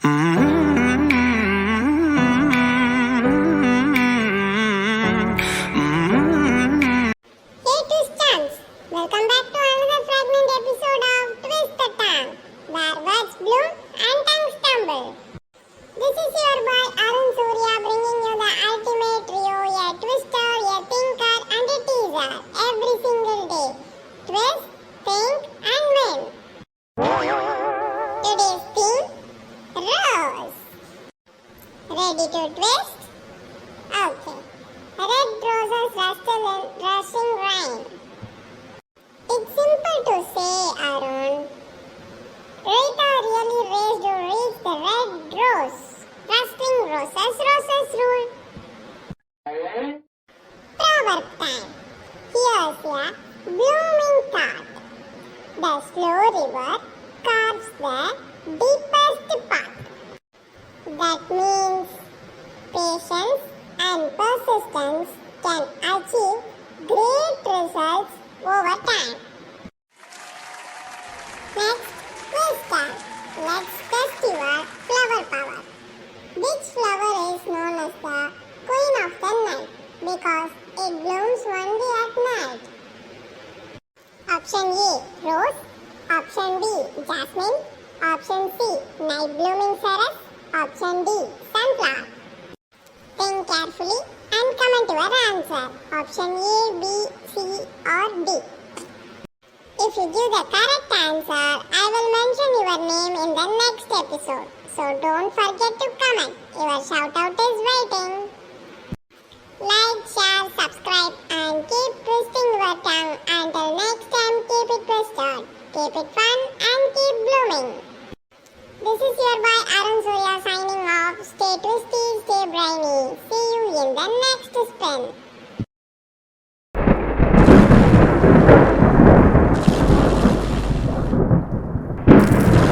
Hey Twisters! Welcome back to another fragment episode of Twist the Tongue, where words bloom and tongues stumble. This is your boy Arun Surya bringing you the ultimate trio, a twister, a thinker and a teaser every single day. Twist, think and win. Today's theme, rose. Ready to twist? Okay. Red roses rustle in rushing rain. It's simple to say, Arun. Rita really raised to reach the red rose. Rustling roses, roses rule. Proverb time. Here's a blooming thought. The slow river carves the deepest path. That means patience and persistence can achieve great results over time. Next, wisdom. Let's test your flower power. Which flower is known as the queen of the night because it blooms only at night? Option A, rose. Option B, jasmine. Option C, night blooming cerise. Option D, sunflower. Think carefully and comment your answer. Option A, B, C or D. If you give the correct answer, I will mention your name in the next episode. So don't forget to comment. Your shout out is waiting. Like, share, subscribe and keep twisting your tongue. Until next time, keep it twisted, keep it fun and keep blooming. This is your boy Arun Surya signing off. Stay twisty, stay brainy. See you in the next spin.